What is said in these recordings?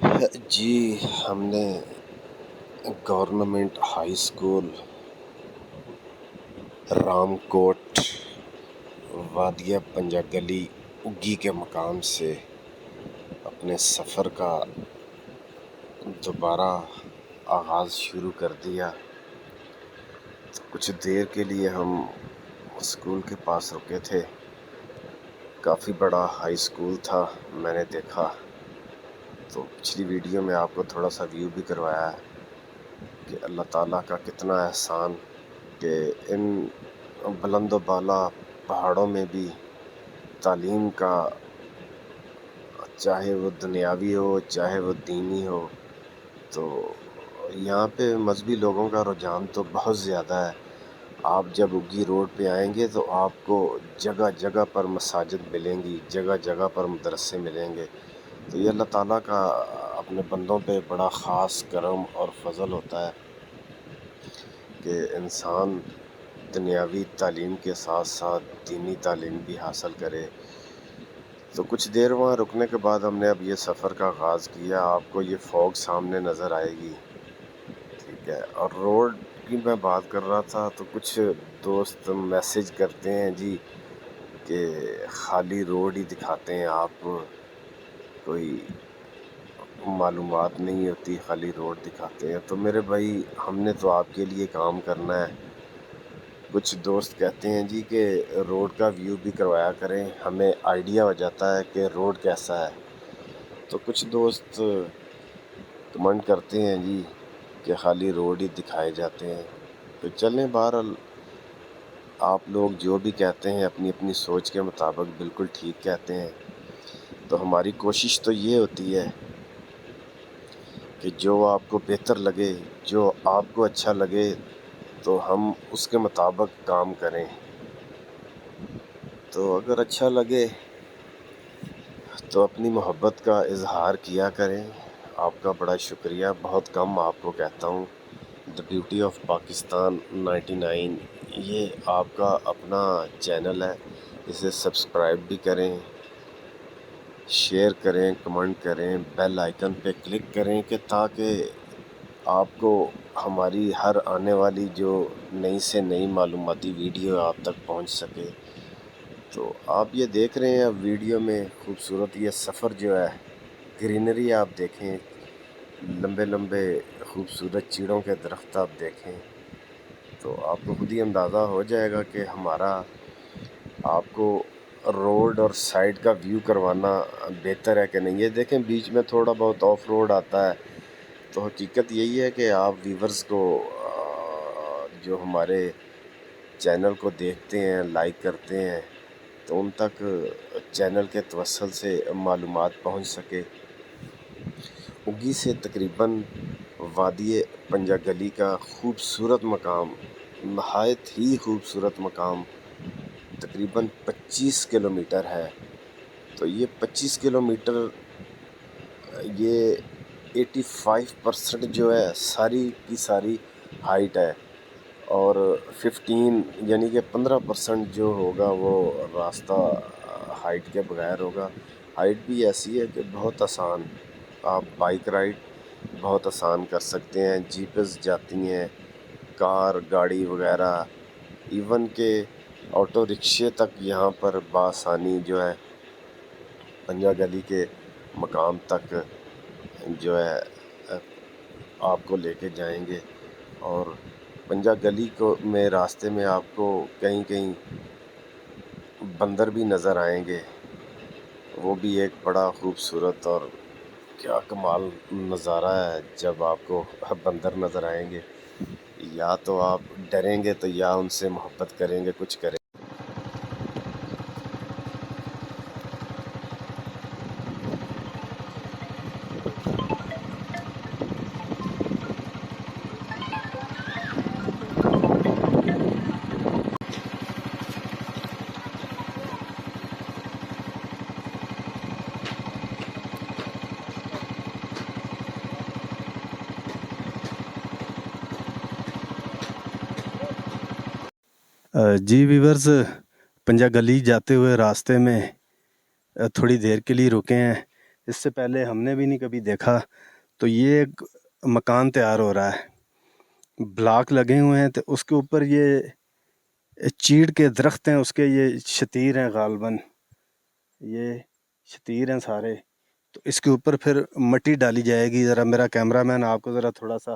جی ہم نے government high school Ram کوٹ وادیہ پنجہ گلی اگی کے مقام سے اپنے سفر کا دوبارہ آغاز شروع کر دیا۔ کچھ دیر کے لیے ہم اسکول کے پاس رکے تھے۔ کافی بڑا ہائی اسکول تھا، میں نے دیکھا تو پچھلی ویڈیو میں آپ کو تھوڑا سا ویو بھی کروایا ہے کہ اللہ تعالیٰ کا کتنا احسان کہ ان بلند و بالا پہاڑوں میں بھی تعلیم کا، چاہے وہ دنیاوی ہو چاہے وہ دینی ہو، تو یہاں پہ مذہبی لوگوں کا رجحان تو بہت زیادہ ہے۔ آپ جب اگی روڈ پہ آئیں گے تو آپ کو جگہ جگہ پر مساجد ملیں گی، جگہ جگہ پر مدرسے ملیں گے۔ تو یہ اللہ تعالیٰ کا اپنے بندوں پہ بڑا خاص کرم اور فضل ہوتا ہے کہ انسان دنیاوی تعلیم کے ساتھ ساتھ دینی تعلیم بھی حاصل کرے۔ تو کچھ دیر وہاں رکنے کے بعد ہم نے اب یہ سفر کا آغاز کیا۔ آپ کو یہ فوگ سامنے نظر آئے گی، ٹھیک ہے۔ اور روڈ کی میں بات کر رہا تھا تو کچھ دوست میسج کرتے ہیں جی کہ خالی روڈ ہی دکھاتے ہیں آپ، کوئی معلومات نہیں ہوتی، خالی روڈ دکھاتے ہیں۔ تو میرے بھائی ہم نے تو آپ کے لیے کام کرنا ہے۔ کچھ دوست کہتے ہیں جی کہ روڈ کا ویو بھی کروایا کریں، ہمیں آئیڈیا ہو جاتا ہے کہ روڈ کیسا ہے۔ تو کچھ دوست کمنٹ کرتے ہیں جی کہ خالی روڈ ہی دکھائے جاتے ہیں۔ تو چلیں، بہرحال آپ لوگ جو بھی کہتے ہیں اپنی اپنی سوچ کے مطابق بالکل ٹھیک کہتے ہیں۔ تو ہماری کوشش تو یہ ہوتی ہے کہ جو آپ کو بہتر لگے، جو آپ کو اچھا لگے، تو ہم اس کے مطابق کام کریں۔ تو اگر اچھا لگے تو اپنی محبت کا اظہار کیا کریں۔ آپ کا بڑا شکریہ، بہت کم آپ کو کہتا ہوں۔ دا بیوٹی آف پاکستان 99 یہ آپ کا اپنا چینل ہے، اسے سبسکرائب بھی کریں، شیئر کریں، کمنٹ کریں، بیل آئیکن پہ کلک کریں کہ تاکہ آپ کو ہماری ہر آنے والی جو نئی سے نئی معلوماتی ویڈیو آپ تک پہنچ سکے۔ تو آپ یہ دیکھ رہے ہیں اب ویڈیو میں خوبصورت یہ سفر جو ہے، گرینری آپ دیکھیں، لمبے لمبے خوبصورت چیڑوں کے درخت آپ دیکھیں تو آپ کو خود ہی اندازہ ہو جائے گا کہ ہمارا آپ کو روڈ اور سائڈ کا ویو کروانا بہتر ہے کہ نہیں۔ یہ دیکھیں بیچ میں تھوڑا بہت آف روڈ آتا ہے، تو حقیقت یہی ہے کہ آپ ویورز کو جو ہمارے چینل کو دیکھتے ہیں، لائک کرتے ہیں، تو ان تک چینل کے توسل سے معلومات پہنچ سکے۔ اگی سے تقریباً وادی پنجہ گلی کا خوبصورت مقام، نہایت ہی خوبصورت مقام، تقریباً 25 کلومیٹر ہے۔ تو یہ 25 کلومیٹر، یہ 85% جو ہے ساری کی ساری ہائٹ ہے، اور 15 یعنی کہ 15% جو ہوگا وہ راستہ ہائٹ کے بغیر ہوگا۔ ہائٹ بھی ایسی ہے کہ بہت آسان، آپ بائک رائڈ بہت آسان کر سکتے ہیں، جیپز جاتی ہیں، کار گاڑی وغیرہ، ایون کہ آٹو رکشے تک یہاں پر بآسانی جو ہے پنجہ گلی کے مقام تک جو ہے آپ کو لے کے جائیں گے۔ اور پنجہ گلی کو میں راستے میں آپ کو کہیں کہیں بندر بھی نظر آئیں گے، وہ بھی ایک بڑا خوبصورت اور کیا کمال نظارہ ہے جب آپ کو بندر نظر آئیں گے۔ یا تو آپ ڈریں گے تو یا ان سے محبت کریں گے، کچھ کریں۔ جی ویورز، پنجہ گلی جاتے ہوئے راستے میں تھوڑی دیر کے لیے رکے ہیں اس سے پہلے ہم نے بھی نہیں کبھی دیکھا. تو یہ ایک مکان تیار ہو رہا ہے, بلاک لگے ہوئے ہیں, تو اس کے اوپر یہ چیڑ کے درخت ہیں, اس کے یہ شتیر ہیں غالباً, یہ شتیر ہیں سارے. تو اس کے اوپر پھر مٹی ڈالی جائے گی. ذرا میرا کیمرہ مین آپ کو ذرا تھوڑا سا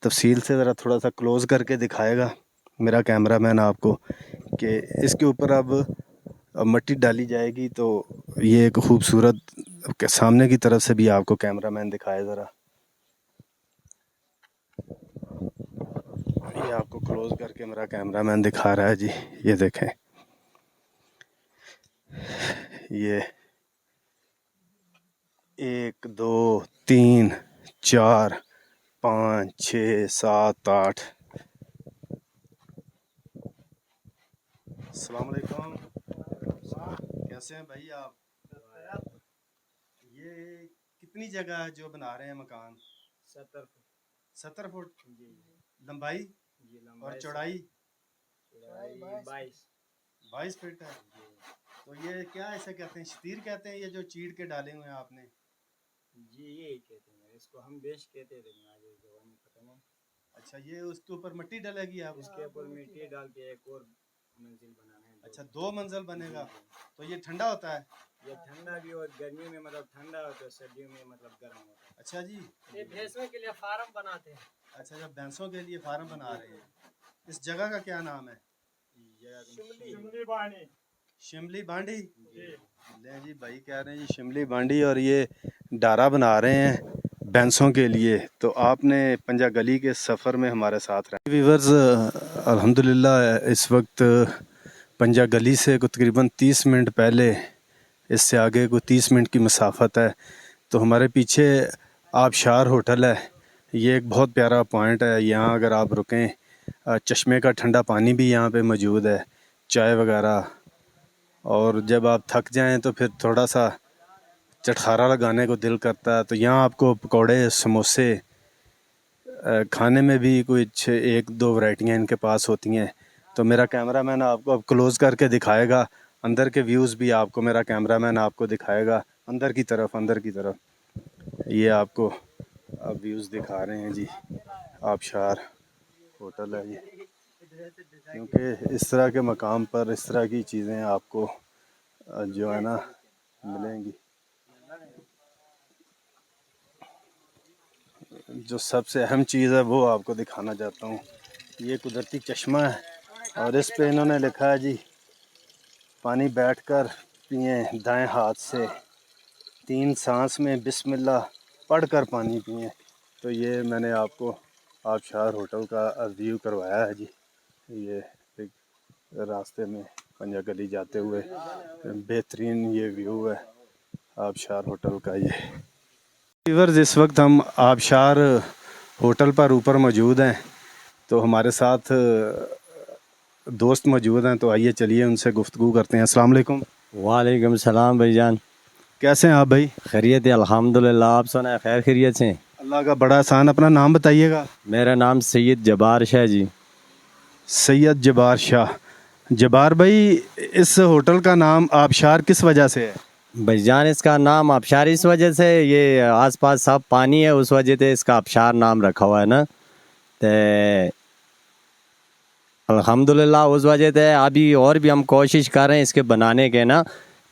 تفصیل سے ذرا تھوڑا سا کلوز کر کے دکھائے گا, میرا کیمرہ مین آپ کو, کہ اس کے اوپر اب مٹی ڈالی جائے گی. تو یہ ایک خوبصورت سامنے کی طرف سے بھی آپ کو کیمرہ مین دکھائے ذرا, یہ آپ کو کلوز کر کے میرا کیمرہ مین دکھا رہا ہے جی. یہ دیکھیں, یہ 1 2 3 4 5 6 7 8. السلام علیکم, کیسے ہیں بھائی آپ؟ یہ کتنی جگہ ہے جو بنا رہے ہیں مکان؟ 70 فٹ لمبائی اور چوڑائی 22 فٹ ہے. تو یہ کیا ایسے کہتے ہیں, شتیر کہتے ہیں یہ جو چیڑ کے ڈالے ہوئے ہیں آپ نے؟ جی یہی کہتے ہیں, اس کو ہم بیش کہتے ہیں, لیکن آگے زبان پتہ نہیں. اچھا, یہ اس کے اوپر مٹی ڈالے گی آپ؟ اس کے اوپر مٹی ڈال کے ایک اور منزل بنانا ہے. اچھا, 2 منزل بنے گا. تو یہ ٹھنڈا ہوتا ہے؟ یہ ٹھنڈا بھی, اور گرمی میں مطلب ٹھنڈا ہوتا ہے, سردیوں میں مطلب گرم ہوتا ہے. اچھا جی, یہ بھینسوں کے لیے فارم بناتے ہیں. اچھا, جب بھینسوں کے لیے فارم بنا رہے ہیں. اس جگہ کا کیا نام ہے؟ شملی بانڈی. لیں جی, بھائی کہہ رہے ہیں جی شملی بانڈی, اور یہ ڈارا بنا رہے ہیں بھینسوں کے لیے. تو آپ نے پنجا گلی کے سفر میں ہمارے ساتھ رہے. ویورز, الحمدللہ اس وقت پنجا گلی سے تقریباً 30 منٹ پہلے, اس سے آگے کوئی 30 منٹ کی مسافت ہے. تو ہمارے پیچھے آبشار ہوٹل ہے. یہ ایک بہت پیارا پوائنٹ ہے. یہاں اگر آپ رکیں, چشمے کا ٹھنڈا پانی بھی یہاں پہ موجود ہے, چائے وغیرہ. اور جب آپ تھک جائیں تو پھر تھوڑا سا چٹخارا لگانے کو دل کرتا ہے. تو یہاں آپ کو پکوڑے, سموسے, کھانے میں بھی کوئی 1-2 ورائٹیاں ان کے پاس ہوتی ہیں. تو میرا کیمرہ مین آپ کو اب کلوز کر کے دکھائے گا, اندر کے ویوز بھی آپ کو میرا کیمرہ مین آپ کو دکھائے گا, اندر کی طرف. یہ آپ کو اب ویوز دکھا رہے ہیں جی. آبشار ہوٹل ہے یہ, کیونکہ اس طرح کے مقام پر اس طرح کی چیزیں آپ کو جو ہے نا ملیں گی. جو سب سے اہم چیز ہے وہ آپ کو دکھانا چاہتا ہوں. یہ قدرتی چشمہ ہے, اور اس پہ انہوں نے لکھا ہے جی, پانی بیٹھ کر پئیں دائیں ہاتھ سے, 3 سانس میں بسم اللہ پڑھ کر پانی پئیں. تو یہ میں نے آپ کو آبشار ہوٹل کا ویو کروایا ہے جی. یہ ایک راستے میں پنجا گلی جاتے ہوئے بہترین یہ ویو ہے آبشار ہوٹل کا. یہ ویورز, اس وقت ہم آبشار ہوٹل پر اوپر موجود ہیں. تو ہمارے ساتھ دوست موجود ہیں, تو آئیے چلیے ان سے گفتگو کرتے ہیں. السلام علیکم. وعلیکم السلام بھائی جان, کیسے ہیں آپ بھائی؟ خیریت ہے الحمدللہ. آپ سنائیں, خیر خیریت سے؟ اللہ کا بڑا احسان. اپنا نام بتائیے گا. میرا نام سید جبار شاہ جی. سید جبار شاہ. جبار بھائی, اس ہوٹل کا نام آبشار کس وجہ سے ہے؟ بھائی جان, اس کا نام آبشار اس وجہ سے, یہ آس پاس سب پانی ہے, اس وجہ سے اس کا آبشار نام رکھا ہوا ہے نا. تو الحمدللہ اس وجہ سے ابھی اور بھی ہم کوشش کر رہے ہیں اس کے بنانے کے نا.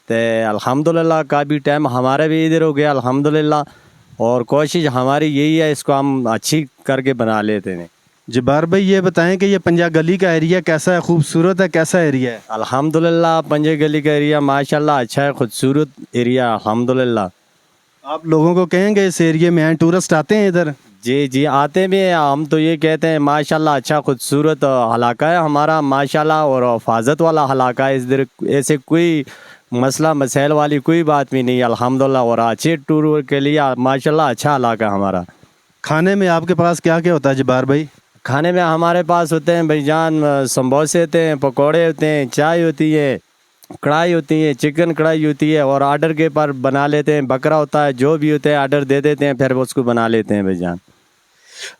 تو الحمدللہ کافی ٹائم ہمارا بھی ادھر ہو گیا الحمدللہ, اور کوشش ہماری یہی ہے اس کو ہم اچھی کر کے بنا لیتے ہیں. جبار بھائی, یہ بتائیں کہ یہ پنجا گلی کا ایریا کیسا ہے, خوبصورت ہے, کیسا ایریا ہے؟ الحمدللہ پنجے گلی کا ایریا ماشاءاللہ اچھا ہے, خوبصورت ایریا الحمدللہ. آپ لوگوں کو کہیں گے اس ایریے میں آئیں, ٹورسٹ آتے ہیں ادھر؟ جی آتے بھی ہیں. ہم تو یہ کہتے ہیں ماشاءاللہ اچھا خوبصورت علاقہ ہے ہمارا ماشاءاللہ, اور حفاظت والا علاقہ ہے. ادھر ایسے کوئی مسئلہ مسائل والی کوئی بات بھی نہیں الحمدللہ, اور اچھے ٹور کے لیے ماشاءاللہ اچھا علاقہ ہے ہمارا. کھانے میں آپ کے پاس کیا کیا ہوتا ہے جبار بھائی؟ کھانے میں ہمارے پاس ہوتے ہیں بھائی جان, سموسے ہوتے ہیں, پکوڑے ہوتے ہیں, چائے ہوتی ہے, کڑھائی ہوتی ہے, چکن کڑھائی ہوتی ہے, اور آرڈر کے پر بنا لیتے ہیں. بکرا ہوتا ہے, جو بھی ہوتا ہے آرڈر دے دیتے ہیں, پھر اس کو بنا لیتے ہیں بھائی جان.